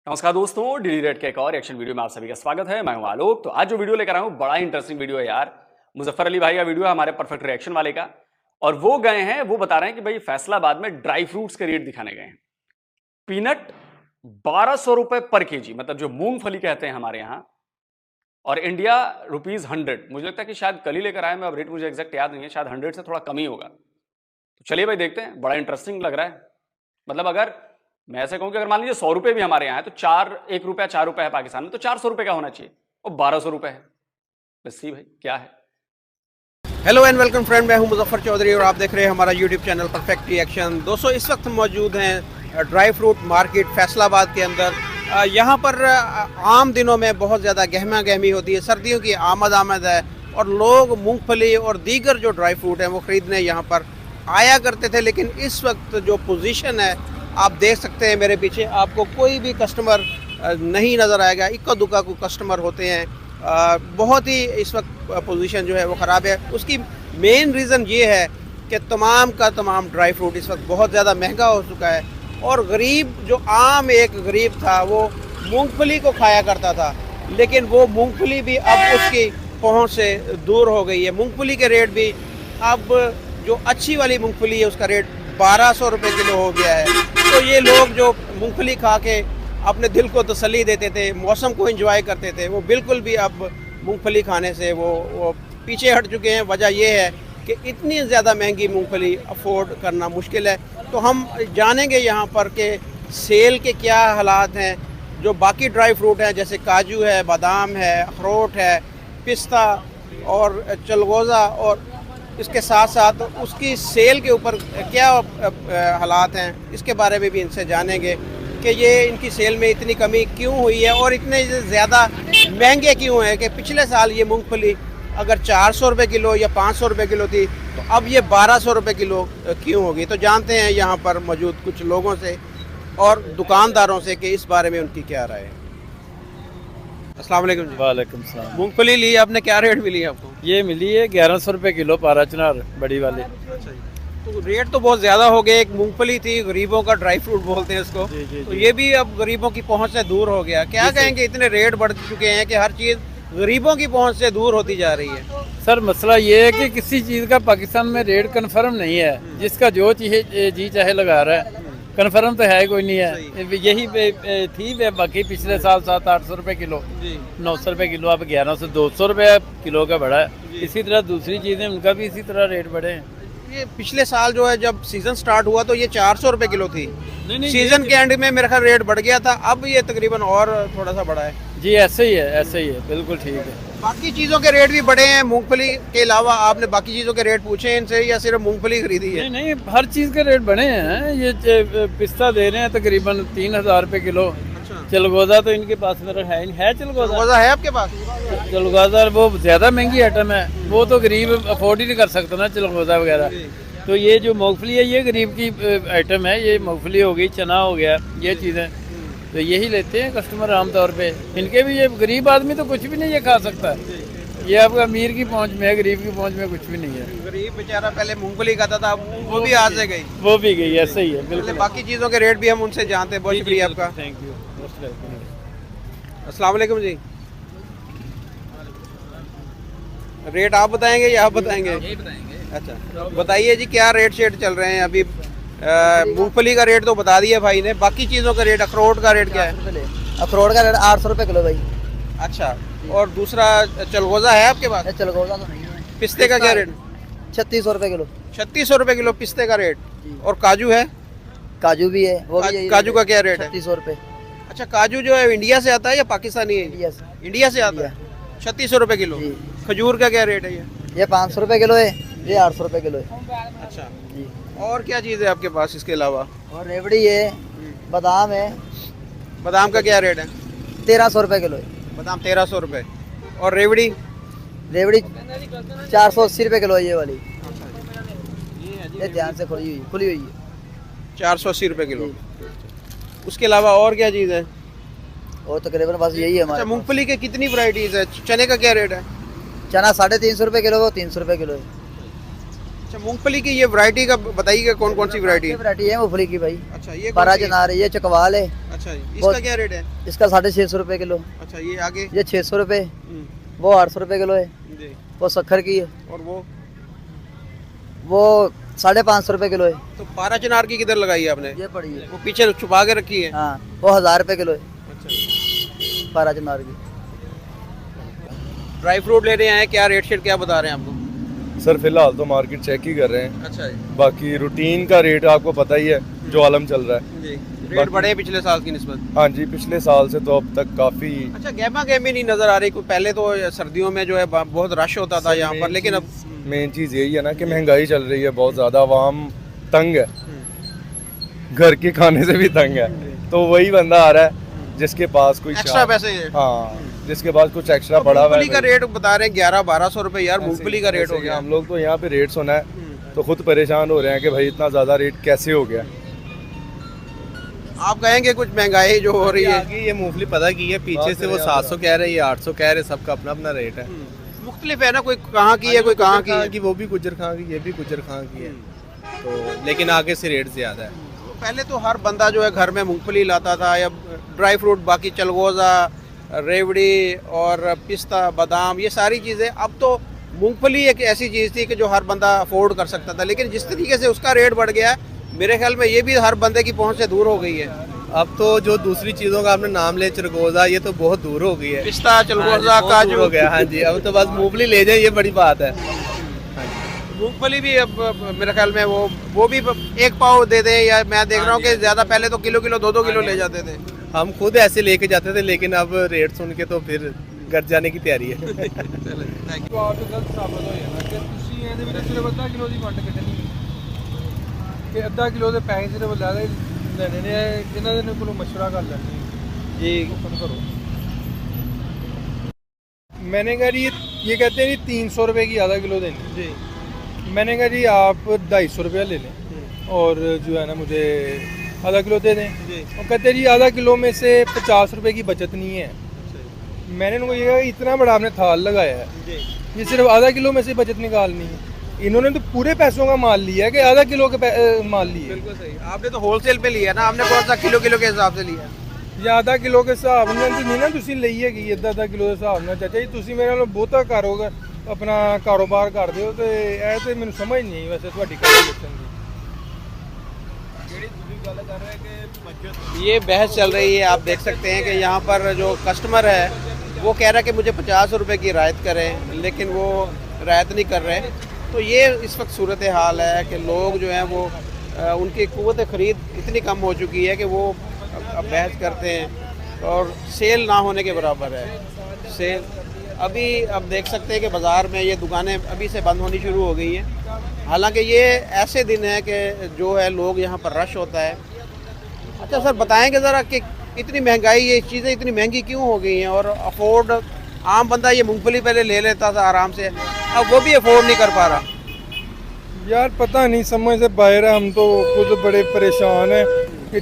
नमस्कार दोस्तों, daily rate के एक और रिएक्शन वीडियो में आप सभी का स्वागत है। मैं हूं आलोक। तो आज जो वीडियो लेकर आया हूं बड़ा इंटरेस्टिंग वीडियो है यार। मुजफ्फर अली भाई का वीडियो है, हमारे परफेक्ट रिएक्शन वाले का। और वो गए हैं, वो बता रहे हैं कि भाई फैसलाबाद में ड्राई फ्रूट्स के रेट दिखाने गए हैं। पीनट 1200 रुपए पर केजी, मतलब जो मूंगफली कहते हैं हमारे यहाँ, और इंडिया ₹100। मुझे लगता है कि शायद कल ही लेकर आए, मैं अब रेट मुझे एग्जैक्ट याद नहीं है, शायद 100 से थोड़ा कम ही होगा। तो चलिए भाई देखते हैं, बड़ा इंटरेस्टिंग लग रहा है। मतलब अगर मैं ऐसे कहूं कि अगर मान लीजिए 100 रुपए भी हमारे यहाँ है तो 1 रुपया 4 रुपए है पाकिस्तान में, तो 400 रुपए का होना चाहिए और 1200 रुपए है। बस सी भाई क्या है। हेलो एंड वेलकम फ्रेंड, मैं हूं मुजफ्फर चौधरी और आप देख रहे हैं हमारा यूट्यूब चैनल परफेक्ट रिएक्शन। दोस्तों, इस वक्त मौजूद हैं ड्राई फ्रूट मार्केट फैसलाबाद के अंदर। यहां पर आम दिनों में बहुत ज़्यादा गहमा गहमी होती है, सर्दियों की आमद है और लोग मूंगफली और दीगर जो ड्राई फ्रूट हैं वो ख़रीदने यहाँ पर आया करते थे। लेकिन इस वक्त जो पोजीशन है आप देख सकते हैं, मेरे पीछे आपको कोई भी कस्टमर नहीं नज़र आएगा, इक्का दुक्का को कस्टमर होते हैं। बहुत ही इस वक्त पोजीशन जो है वो ख़राब है। उसकी मेन रीज़न ये है कि तमाम का तमाम ड्राई फ्रूट इस वक्त बहुत ज़्यादा महंगा हो चुका है और गरीब, जो आम एक गरीब था, वो मूंगफली को खाया करता था, लेकिन वो मूंगफली भी अब उसकी पहुंच से दूर हो गई है। मूंगफली के रेट भी अब, जो अच्छी वाली मूंगफली है उसका रेट 1200 रुपये किलो हो गया है। तो ये लोग जो मूंगफली खा के अपने दिल को तसल्ली देते थे, मौसम को एंजॉय करते थे, वो बिल्कुल भी अब मूंगफली खाने से वो पीछे हट चुके हैं। वजह ये है कि इतनी ज़्यादा महंगी मूंगफली अफोर्ड करना मुश्किल है। तो हम जानेंगे यहाँ पर कि सेल के क्या हालात हैं। जो बाकी ड्राई फ्रूट हैं जैसे काजू है, बादाम है, अखरोट है, पिस्ता और चलगोज़ा, और इसके साथ साथ उसकी सेल के ऊपर क्या हालात हैं, इसके बारे में भी इनसे जानेंगे कि ये इनकी सेल में इतनी कमी क्यों हुई है और इतने ज़्यादा महंगे क्यों हैं। कि पिछले साल ये मूंगफली अगर 400 रुपये किलो या 500 रुपये किलो थी, तो अब ये 1200 रुपये किलो क्यों होगी। तो जानते हैं यहाँ पर मौजूद कुछ लोगों से और दुकानदारों से कि इस बारे में उनकी क्या राय है। अस्सलाम वालेकुम जी। वालेकुम सलाम। मूंगफली ली आपने, क्या रेट मिली आपको? ये मिली है 1100 रुपये किलो, पारा चनार बड़ी वाली। तो रेट तो बहुत ज़्यादा हो गए। एक मूंगफली थी, गरीबों का ड्राई फ्रूट बोलते हैं इसको, तो ये भी अब गरीबों की पहुंच से दूर हो गया। क्या कहेंगे, इतने रेट बढ़ चुके हैं कि हर चीज़ गरीबों की पहुंच से दूर होती जा रही है। सर मसला ये है कि किसी चीज़ का पाकिस्तान में रेट कन्फर्म नहीं है, जिसका जो जी चाहे लगा रहा है, कन्फर्म तो है कोई नहीं है। यही थी बाकी पिछले साल 700-800 रुपये किलो, 900 रुपये किलो, अब 1100 से 200 रुपये किलो का बढ़ा है। इसी तरह दूसरी चीज़ें उनका भी इसी तरह रेट बढ़े हैं। ये पिछले साल जो है जब सीजन स्टार्ट हुआ तो ये 400 रुपये किलो थी। नहीं, सीजन के एंड में मेरा ख्याल रेट बढ़ गया था, अब ये तकरीबन और थोड़ा सा बढ़ा है। जी ऐसे ही है, बिल्कुल ठीक है। बाकी चीज़ों के रेट भी बढ़े हैं मूंगफली के अलावा? आपने बाकी चीज़ों के रेट पूछे हैं इनसे या सिर्फ मूंगफली खरीदी है? नहीं, हर चीज़ के रेट बढ़े हैं। ये पिस्ता दे रहे हैं तकरीबन 3000 रुपये किलो। चलगोज़ा तो इनके पास मेरा है चलगोज़ा है आपके पास? चलगोज़ा वो ज़्यादा महंगी आइटम है, वो तो गरीब अफोर्ड ही नहीं कर सकता ना, चलगोज़ा वगैरह। तो ये जो मूंगफली है ये गरीब की आइटम है। ये मूंगफली हो गई, चना हो गया, ये चीज़ें तो यही लेते हैं कस्टमर आमतौर पे। इनके भी, ये गरीब आदमी तो कुछ भी नहीं ये खा सकता। ये आपका अमीर की पहुंच में है, गरीब की पहुंच में कुछ भी नहीं है। गरीब बेचारा पहले मूंगफली खाता था, वो भी आज से गई, वो भी गई। ऐसे ही है बिल्कुल। बाकी चीज़ों के रेट भी हम उनसे जानते हैं। बहुत शुक्रिया आपका, थैंक यू। अस्सलाम वालेकुम जी। रेट आप बताएंगे या आप बताएंगे? अच्छा बताइए जी, क्या रेट शेट चल रहे हैं अभी? मूंगफली का रेट तो बता दिया भाई ने, बाकी चीज़ों का रेट, अखरोट का रेट क्या है? अखरोट का रेट 800 रुपये किलो भाई। अच्छा, और दूसरा चलगोज़ा है आपके पास? चलगोज़ा तो नहीं है। पिस्ते का क्या रेट? 3600 रुपये किलो। 3600 रुपये किलो पिस्ते का रेट। और काजू है? काजू भी है, वो भी काजू का क्या रेट है? 3600 रुपये। अच्छा, काजू जो है इंडिया से आता है या पाकिस्तानी है? इंडिया से। इंडिया से आता है। 3600 रुपये किलो। खजूर का क्या रेट है ये 500 रुपये किलो है, ये 800 रुपये किलो है। अच्छा जी। और क्या चीज़ है आपके पास इसके अलावा? और रेवड़ी है, बादाम है। बादाम का क्या रेट है? 1300 रुपये किलो है। बादाम 1300 रुपये। और रेवड़ी? रेवड़ी 480 रुपये किलो है ये वाली। ये ध्यान से खुली हुई है। 480 रुपये किलो। उसके अलावा और क्या चीज़ है? और तकरीबन बस यही है हमारे। मूंगफली के कितनी वैरायटीज़ है? चने का क्या रेट है? चना 350 रुपये किलो, वो 300 रुपये किलो है। अच्छा, मूंगफली की ये वैरायटी का बताइए, कौन कौन सी वैरायटी है? वैरायटी है मूंगफली की भाई। अच्छा, ये 12 चनार है, ये चकवाल है। अच्छा, इसका क्या रेट है? इसका 650 रुपए किलो। अच्छा, ये आगे ये 600 रुपए, वो 800 रुपए किलो है। जी। वो शक्कर की है, और वो 550 रुपए किलो है। तो 12 चिनार की किधर लगाई है आपने? ये पड़ी है, वो पीछे छुपा के रखी है। हाँ, वो 1000 रुपए किलो है अच्छा, 12 चनार की। ड्राई फ्रूट ले रहे हैं, क्या रेट शेट क्या बता रहे हैं आपको? सर फिलहाल तो मार्केट चेक ही कर रहे हैं। अच्छा जी। बाकी रूटीन का रेट आपको पता ही है जो आलम चल रहा है। जी, रेट बढ़े हैं पिछले साल की निस्बत? हाँ जी, पिछले साल से तो अब तक काफ़ी। अच्छा, गहमा गहमी नहीं नजर आ रही कोई? पहले तो सर्दियों में जो है बहुत रश होता था यहाँ पर, लेकिन अब मेन चीज़ यही है ना कि महंगाई चल रही है बहुत ज़्यादा, आवाम तंग है, घर के खाने से भी तंग है। तो वही बंदा आ रहा है जिसके पास कोई एक्स्ट्रा पैसे है। हाँ, जिसके पास कुछ एक्स्ट्रा तो पड़ा हुआ मूंगफली का है। रेट बता रहे हैं 1100-1200 रुपए यार, मूंगफली का रेट हो गया। हम लोग तो यहाँ पे रेट सुना है तो खुद परेशान हो रहे हैं कि भाई इतना ज़्यादा रेट कैसे हो गया। आप कहेंगे कुछ महंगाई जो हो रही है? आगे ये मूंगफली पता की है, पीछे से वो 700 कह रहे हैं, ये 800 कह रहे हैं, सबका अपना अपना रेट है। मुख्तलिफ है ना, कोई कहाँ की है, कोई कहाँ की है। की वो भी गुजर खां की, ये भी गुजर खां की है, तो लेकिन आगे से रेट ज्यादा है। पहले तो हर बंदा जो है घर में मूंगफली लाता था, या ड्राई फ्रूट, बाकी चलगोज़ा, रेवड़ी और पिस्ता, बादाम, ये सारी चीज़ें। अब तो मूंगफली एक ऐसी चीज़ थी कि जो हर बंदा अफोर्ड कर सकता था, लेकिन जिस तरीके से उसका रेट बढ़ गया है, मेरे ख्याल में ये भी हर बंदे की पहुंच से दूर हो गई है। अब तो जो दूसरी चीजों का आपने नाम ले, चरगोजा, ये तो बहुत दूर हो गई है। पिस्ता, चलगोज़ा, हाँ जी, बहुत दूर काजू हो गया। हाँ जी, अब तो बस मूंगफली ले जाए, ये बड़ी बात है। मूंगफली भी अब मेरे ख्याल में वो भी 1 पाव दे दें, या मैं देख रहा हूँ कि ज़्यादा पहले तो किलो 2-2 किलो ले जाते थे। हम खुद ऐसे लेके जाते थे, लेकिन अब रेट सुन के तो फिर घर जाने की तैयारी है। ਕਿ ਅੱਧਾ ਕਿਲੋ ਦੇ ਪੈਸੇ ਸਿਰਫ ਲੈਣੇ ਨੇ, ਇਹਨਾਂ ਦੇ ਕੋਲੋਂ ਮਸ਼ਵਰਾ ਕਰ ਲੈਣੀ जी। ओपन करो। मैंने कहा जी ये कहते हैं जी 300 रुपये की आधा किलो देनी जी। मैंने कहा जी आप 250 रुपया ले लें और जो है ना मुझे आधा किलो दे दें। जी। और कहते हैं जी आधा किलो में से 50 रुपये की बचत नहीं है। मैंने उनको ये कहा इतना बड़ा आपने थाल लगाया है, जी। ये सिर्फ आधा किलो में से बचत निकालनी है। इन्होंने तो पूरे पैसों का माल लिया है कि आधा किलो के माल लिए। बिल्कुल सही, आपने तो होलसेल पे लिया ना, आपने कौन सा किलो के हिसाब से लिया? ਜਾਂ आधा किलो के हिसाब ਨਾਲ ਨਹੀਂ ਨਾ ਤੁਸੀਂ ਲਈ ਹੈਗੀ, ਅੱਧਾ ਕਿਲੋ ਦੇ ਹਿਸਾਬ ਨਾਲ। ਚਾਚਾ ਜੀ ਤੁਸੀਂ ਮੇਰੇ ਨਾਲ ਬਹੁਤਾ ਆਪਣਾ ਕਾਰੋਬਾਰ ਕਰਦੇ ਹੋ, ਤੇ ਇਹ ਤੇ ਮੈਨੂੰ ਸਮਝ ਨਹੀਂ ਆਈ ਵੈਸੇ ਤੁਹਾਡੀ ਕੈਲਕੂਲੇਸ਼ਨ ਦੀ। ये बहस चल रही है, आप देख सकते हैं कि यहाँ पर जो कस्टमर है वो कह रहा है कि मुझे 50 रुपए की रायत करें, लेकिन वो रायत नहीं कर रहे। तो ये इस वक्त सूरत हाल है कि लोग जो हैं वो उनकी क़ुव्वत ख़रीद इतनी कम हो चुकी है कि वो अब बहस करते हैं, और सेल ना होने के बराबर है। सेल अभी अब देख सकते हैं कि बाज़ार में ये दुकानें अभी से बंद होनी शुरू हो गई हैं। हालांकि ये ऐसे दिन है कि जो है लोग यहाँ पर रश होता है। अच्छा सर, बताएंगे ज़रा कि इतनी महंगाई, ये चीज़ें इतनी महंगी क्यों हो गई हैं? और अफोर्ड आम बंदा ये मूंगफली पहले ले लेता था आराम से, अब वो भी अफोर्ड नहीं कर पा रहा। यार पता नहीं, समझ से बाहर है, हम तो खुद बड़े परेशान हैं कि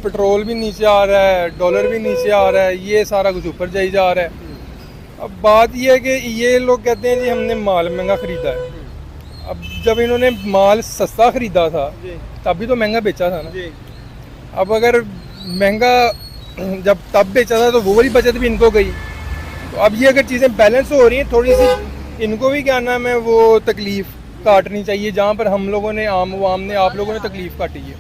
पेट्रोल भी नीचे आ रहा है, डॉलर भी नीचे आ रहा है, ये सारा कुछ ऊपर जाई जा रहा है। अब बात ये है कि ये लोग कहते हैं जी हमने माल महंगा ख़रीदा है। अब जब इन्होंने माल सस्ता ख़रीदा था तब भी तो महंगा बेचा था ना। अब अगर महंगा जब तब बेचा था तो वो वाली बचत भी इनको गई। तो अब ये अगर चीज़ें बैलेंस हो रही हैं, थोड़ी सी इनको भी क्या नाम है वो तकलीफ़ काटनी चाहिए, जहाँ पर हम लोगों ने, आम आवाम ने, आप लोगों ने तकलीफ़ काटी है।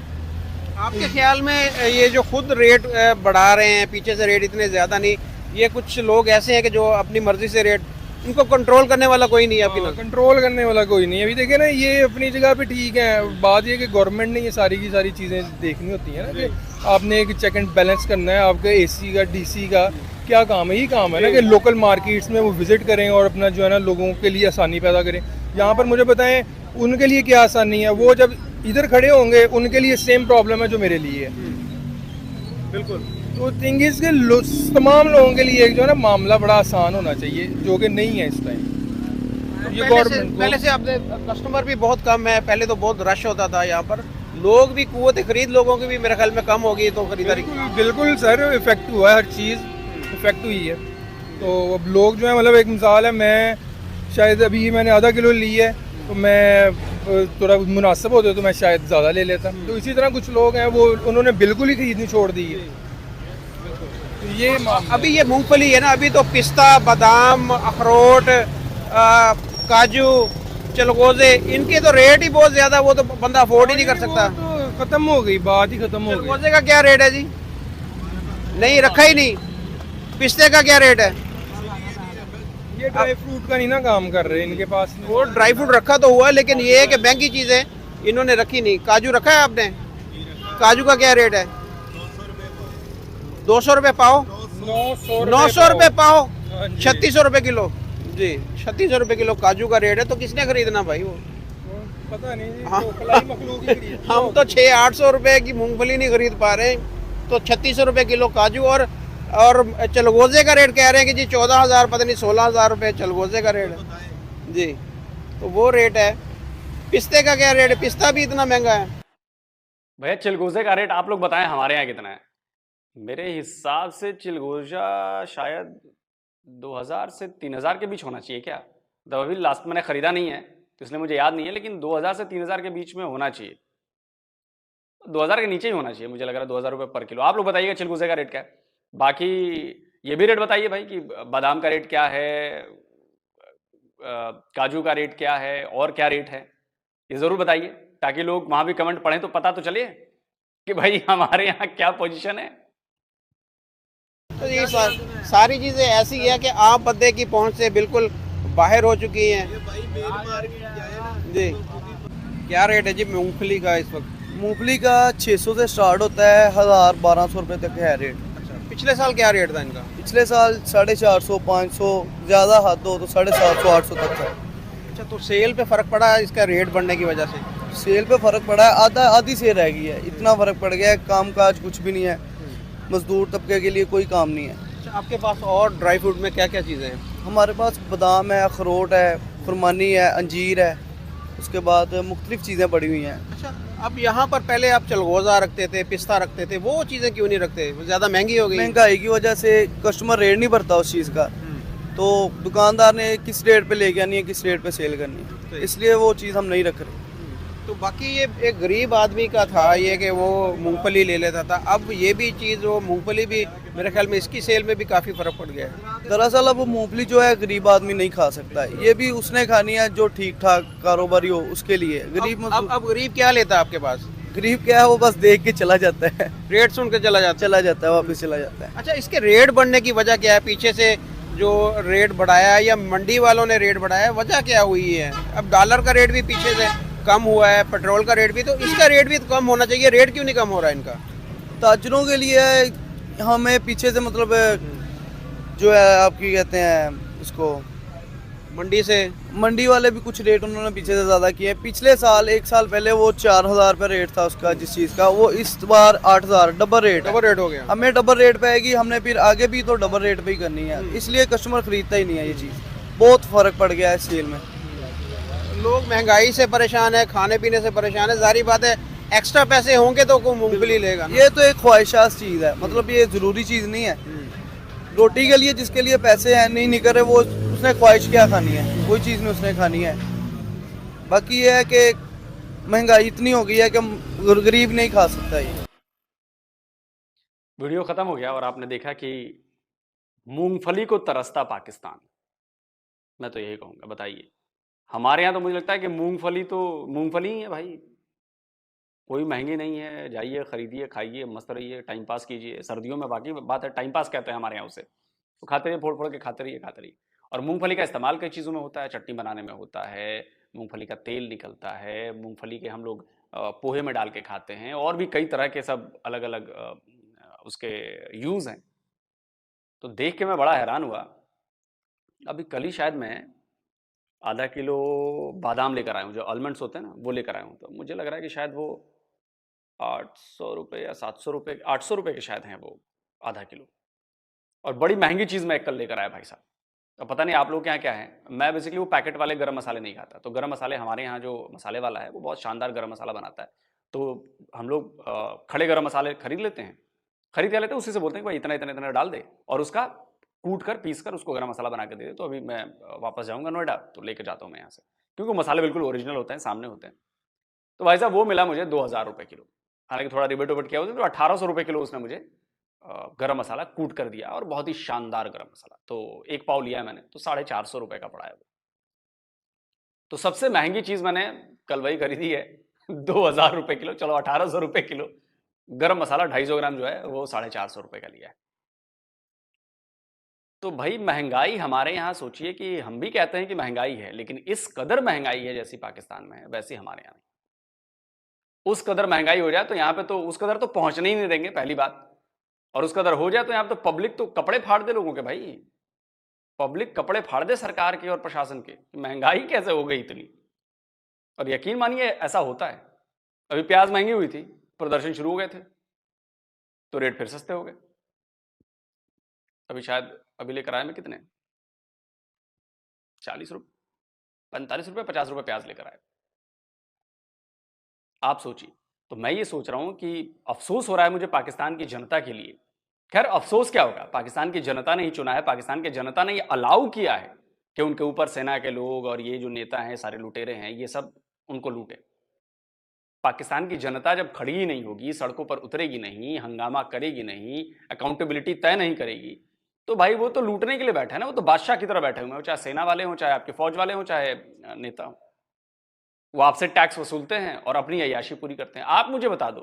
आपके ख्याल में ये जो खुद रेट बढ़ा रहे हैं, पीछे से रेट इतने ज़्यादा नहीं, ये कुछ लोग ऐसे हैं कि जो अपनी मर्ज़ी से रेट, इनको कंट्रोल करने वाला कोई नहीं है आपकी नज़र? कंट्रोल करने वाला कोई नहीं है। अभी देखिए ना, ये अपनी जगह पे ठीक है। बात ये कि गवर्नमेंट ने ये सारी की सारी चीज़ें देखनी होती हैं ना, कि आपने एक चेक एंड बैलेंस करना है। आपका एसी का, डीसी का क्या काम है? यही काम है ना कि लोकल मार्केट्स में वो विज़िट करें और अपना जो है ना लोगों के लिए आसानी पैदा करें। यहाँ पर मुझे बताएं उनके लिए क्या आसानी है? वो जब इधर खड़े होंगे उनके लिए सेम प्रॉब्लम है जो मेरे लिए है। बिल्कुल। तो थिंग इज के तमाम लोगों के लिए एक जो है ना मामला बड़ा आसान होना चाहिए, जो कि नहीं है इस टाइम। ये पहले से आपने कस्टमर भी बहुत कम है, पहले तो बहुत रश होता था यहाँ पर, लोग भी, क़ुव्वत ख़रीद लोगों की भी मेरे ख्याल में कम हो गई, तो खरीदारी बिल्कुल सर इफेक्ट हुआ है, हर चीज़ इफेक्ट हुई है। तो अब लोग जो है, मतलब एक मिसाल है, मैं शायद अभी मैंने आधा किलो ली है, तो मैं थोड़ा मुनासिब होते तो मैं शायद ज़्यादा ले लेता। तो इसी तरह कुछ लोग हैं वो उन्होंने बिल्कुल ही खरीदनी छोड़ दी है। तो ये अभी ये मूंगफली है ना, अभी तो पिस्ता, बादाम, अखरोट, काजू, चलगोजे, इनके तो रेट ही बहुत ज्यादा, वो तो बंदा अफोर्ड ही नहीं कर सकता। तो खत्म हो गई, बात ही खत्म हो गई। चलगोजे का क्या रेट है जी? नहीं रखा ही नहीं। पिस्ते का क्या रेट है? ये ड्राई फ्रूट का नहीं ना काम कर रहे इनके पास। वो ड्राई फ्रूट रखा तो हुआ, लेकिन ये है कि महंगी चीजें इन्होंने रखी नहीं। काजू रखा है आपने? काजू का क्या रेट है? 200 रुपये पाओ, 900 रुपये पाओ, 3600 रुपये किलो जी। 3600 रुपये किलो काजू का रेट है, तो किसने खरीदना भाई वो? पता नहीं। हाँ। मखलूक हम तो 600-800 रुपये की मूंगफली नहीं खरीद पा रहे, तो 3600 रुपये किलो काजू। और चलगोजे का रेट कह रहे हैं कि जी 14,000, पता नहीं 16,000 रुपये चलगोजे का रेट है जी। तो वो रेट है। पिस्ते का क्या रेट है? पिस्ता भी इतना महंगा है भैया। चिलगोजे का रेट आप लोग बताएं हमारे यहाँ कितना है? मेरे हिसाब से चिलगोजा शायद 2000 से 3000 के बीच होना चाहिए क्या? तो अभी लास्ट मैंने खरीदा नहीं है तो इसलिए मुझे याद नहीं है, लेकिन 2000 से 3000 के बीच में होना चाहिए। 2000 के नीचे ही होना चाहिए मुझे लग रहा है, 2000 रुपये पर किलो। आप लोग बताइएगा चिलगोजे का रेट क्या है। बाकी ये भी रेट बताइए भाई कि बादाम का रेट क्या है, काजू का रेट क्या है, और क्या रेट है, ये ज़रूर बताइए ताकि लोग वहाँ भी कमेंट पढ़ें तो पता तो चले कि भाई हमारे यहाँ क्या पोजीशन है। तो ये सारी चीज़ें ऐसी है कि आम बंदे की पहुंच से बिल्कुल बाहर हो चुकी हैं जी। क्या रेट है जी मूंगफली का इस वक्त? मूंगफली का 600 से स्टार्ट होता है, 1000-1200 रुपए तक है रेट। पिछले साल क्या रेट था इनका? पिछले साल 450, 500, ज़्यादा हद हो तो 750, 800 तक था। अच्छा, तो सेल पे फ़र्क पड़ा है इसका रेट बढ़ने की वजह से? सेल पे फ़र्क पड़ा है, आधी सेल रह गई है, इतना फ़र्क पड़ गया है। काम काज कुछ भी नहीं है, मजदूर तबके के लिए कोई काम नहीं है। अच्छा, आपके पास और ड्राई फ्रूट में क्या क्या चीज़ें हैं? हमारे पास बादाम है, अखरोट है, खुरमानी है, अंजीर है, उसके बाद मुख्तलिफ चीज़ें पड़ी हुई हैं। अच्छा, अब यहाँ पर पहले आप चलगोजा रखते थे, पिस्ता रखते थे, वो चीज़ें क्यों नहीं रखते? वो ज़्यादा महंगी हो गई? महंगाई की वजह से कस्टमर रेट नहीं भरता उस चीज़ का, तो दुकानदार ने किस रेट पे लेके आनी है, किस रेट पे सेल करनी है, इसलिए वो चीज़ हम नहीं रख रहे। तो बाकी ये एक गरीब आदमी का था ये कि वो मूंगफली ले लेता था। अब ये भी चीज़, वो मूंगफली भी मेरे ख्याल में इसकी सेल में भी काफ़ी फ़र्क पड़ गया है। दरअसल अब वो मूंगफली जो है गरीब आदमी नहीं खा सकता है, ये भी उसने खानी है जो ठीक ठाक कारोबारी हो, उसके लिए। गरीब अब गरीब क्या लेता है आपके पास? गरीब क्या है, वो बस देख के चला जाता है, रेट सुन के चला जाता है, वापस चला जाता है। अच्छा, इसके रेट बढ़ने की वजह क्या है? पीछे से जो रेट बढ़ाया है या मंडी वालों ने रेट बढ़ाया है, वजह क्या हुई है? अब डॉलर का रेट भी पीछे से कम हुआ है, पेट्रोल का रेट भी, तो इसका रेट भी तो कम होना चाहिए। रेट क्यों नहीं कम हो रहा है इनका? ताजरों के लिए हमें पीछे से मतलब जो है आपकी कहते हैं इसको, मंडी वाले भी कुछ रेट उन्होंने पीछे से ज़्यादा किए। पिछले साल, एक साल पहले वो 4000 पे रेट था उसका जिस चीज़ का, वो इस बार 8000, डबल रेट हो गया। हमें डबल रेट पे आएगी, हमने फिर आगे भी तो डबल रेट पे ही करनी है, इसलिए कस्टमर खरीदता ही नहीं है ये चीज़। बहुत फ़र्क पड़ गया है सेल में। लोग महंगाई से परेशान है, खाने पीने से परेशान है, जारी बात है एक्स्ट्रा पैसे होंगे तो कोई मूंगफली लेगा ना। ये तो एक ख्वाहिशात चीज़ है, मतलब ये ज़रूरी चीज़ नहीं है। रोटी के लिए जिसके लिए पैसे हैं नहीं निकल रहे, वो उसने ख्वाहिश क्या खानी है? कोई चीज़ नहीं उसने खानी है। बाकी ये है कि महंगाई इतनी हो गई है कि गरीब नहीं खा सकता ये। वीडियो ख़त्म हो गया और आपने देखा कि मूंगफली को तरसता पाकिस्तान। मैं तो यही कहूँगा, बताइए। हमारे यहाँ तो मुझे लगता है कि मूंगफली तो मूंगफली ही है भाई, कोई महंगी नहीं है। जाइए, खरीदिए, खाइए, मस्त रहिए, टाइम पास कीजिए। सर्दियों में बाकी बात है, टाइम पास कहते हैं हमारे यहाँ उसे, तो खाते रहिए, फोड़ फोड़ के खाते रहिए। और मूंगफली का इस्तेमाल कई चीज़ों में होता है, चटनी बनाने में होता है, मूंगफली का तेल निकलता है, मूंगफली के हम लोग पोहे में डाल के खाते हैं, और भी कई तरह के सब अलग अलग उसके यूज़ हैं। तो देख के मैं बड़ा हैरान हुआ। अभी कल ही शायद मैं आधा किलो बादाम लेकर आया हूँ, जो आलमंड्स होते हैं ना, वो लेकर आया हूँ। तो मुझे लग रहा है कि शायद वो 800 रुपये या 700 रुपये, 800 रुपये के शायद हैं वो आधा किलो। और बड़ी महंगी चीज़ मैं एक कल लेकर आया भाई साहब। तो पता नहीं आप लोग के यहाँ क्या है। मैं बेसिकली वो पैकेट वाले गरम मसाले नहीं खाता। तो गरम मसाले, हमारे यहाँ जो मसाले वाला है वो बहुत शानदार गरम मसाला बनाता है। तो हम लोग खड़े गरम मसाले खरीद लेते हैं, उसी से बोलते हैं कि भाई इतना इतना इतना डाल दे, और उसका कूट कर, पीस कर उसको गरम मसाला बना के दे दे। तो अभी मैं वापस जाऊँगा नोएडा, तो लेकर जाता हूँ मैं यहाँ से, क्योंकि मसाले बिल्कुल ओरिजिनल होते हैं, सामने होते हैं। तो भाई साहब वो मिला मुझे 2000 रुपये किलो, हालांकि थोड़ा रिबेट उबेट किया उसने, तो 1800 रुपये किलो उसने मुझे गरम मसाला कूट कर दिया, और बहुत ही शानदार गरम मसाला। तो एक पाव लिया मैंने तो 450 रुपये का पड़ा है वो। तो सबसे महंगी चीज मैंने कल वही खरीदी है 2000 रुपये किलो, चलो 1800 रुपये किलो गरम मसाला 250 ग्राम जो है वो 450 रुपये का लिया है। तो भाई महंगाई हमारे यहाँ, सोचिए कि हम भी कहते हैं कि महंगाई है, लेकिन इस कदर महंगाई है जैसी पाकिस्तान में है वैसी हमारे यहाँ नहीं। उस कदर महंगाई हो जाए तो यहाँ पे तो उस कदर तो पहुंचने ही नहीं देंगे पहली बात, और उस कदर हो जाए तो यहाँ पे तो पब्लिक तो कपड़े फाड़ दे लोगों के, भाई पब्लिक कपड़े फाड़ दे सरकार के और प्रशासन के, महंगाई कैसे हो गई इतनी। और यकीन मानिए ऐसा होता है। अभी प्याज महंगी हुई थी, प्रदर्शन शुरू हो गए थे तो रेट फिर सस्ते हो गए। अभी शायद अभी लेकर आए में कितने, 40 रुपये, 45 रुपये, 50 रुपये प्याज लेकर आए। आप सोचिए। तो मैं ये सोच रहा हूं कि अफसोस हो रहा है मुझे पाकिस्तान की जनता के लिए। खैर अफसोस क्या होगा, पाकिस्तान की जनता ने ही चुना है, पाकिस्तान की जनता ने ये अलाउ किया है कि उनके ऊपर सेना के लोग और ये जो नेता हैं सारे लुटेरे हैं ये सब उनको लूटे। पाकिस्तान की जनता जब खड़ी ही नहीं होगी, सड़कों पर उतरेगी नहीं, हंगामा करेगी नहीं, अकाउंटेबिलिटी तय नहीं करेगी, तो भाई वो तो लूटने के लिए बैठे हैं ना, वो तो बादशाह की तरह बैठे हुए हैं, चाहे सेना वाले हों, चाहे आपके फौज वाले हों, चाहे नेता हों। वो आपसे टैक्स वसूलते हैं और अपनी अय्याशी पूरी करते हैं। आप मुझे बता दो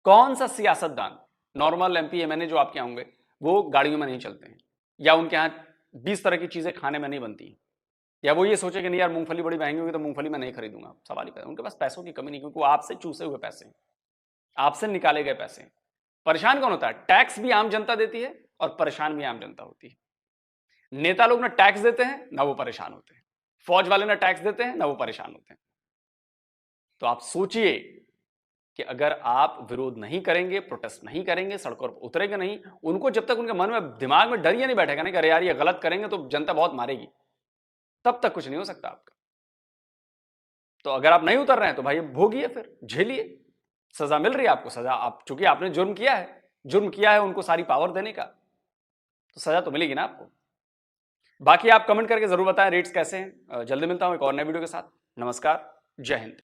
कौन सा सियासतदान, नॉर्मल एमपी एमएनए जो आपके यहाँ होंगे, वो गाड़ियों में नहीं चलते हैं, या उनके यहाँ 20 तरह की चीजें खाने में नहीं बनती, या वो ये सोचे कि नहीं यार मूंगफली बड़ी महंगी होगी तो मूंगफली मैं नहीं खरीदूंगा। सवाल ही पैदा, उनके पास पैसों की कमी नहीं, क्योंकि वो आपसे चूसे हुए पैसे, आपसे निकाले गए पैसे। परेशान कौन होता है, टैक्स भी आम जनता देती है और परेशान भी आम जनता होती है। नेता लोग ना टैक्स देते हैं ना वो परेशान होते हैं, फौज वाले ना टैक्स देते हैं ना वो परेशान होते हैं। तो आप सोचिए कि अगर आप विरोध नहीं करेंगे, प्रोटेस्ट नहीं करेंगे, सड़कों पर उतरेंगे नहीं, उनको जब तक उनके मन में दिमाग में डर ये नहीं बैठेगा ना कि अरे यार ये गलत करेंगे तो जनता बहुत मारेगी, तब तक कुछ नहीं हो सकता आपका। तो अगर आप नहीं उतर रहे हैं तो भाई भोगिए, फिर झेलिए, सजा मिल रही है आपको। सजा आप, चूंकि आपने जुर्म किया है उनको सारी पावर देने का, तो सजा तो मिलेगी ना आपको। बाकी आप कमेंट करके जरूर बताएं रेट्स कैसे हैं। जल्दी मिलता हूं एक और नए वीडियो के साथ। नमस्कार, जय हिंद।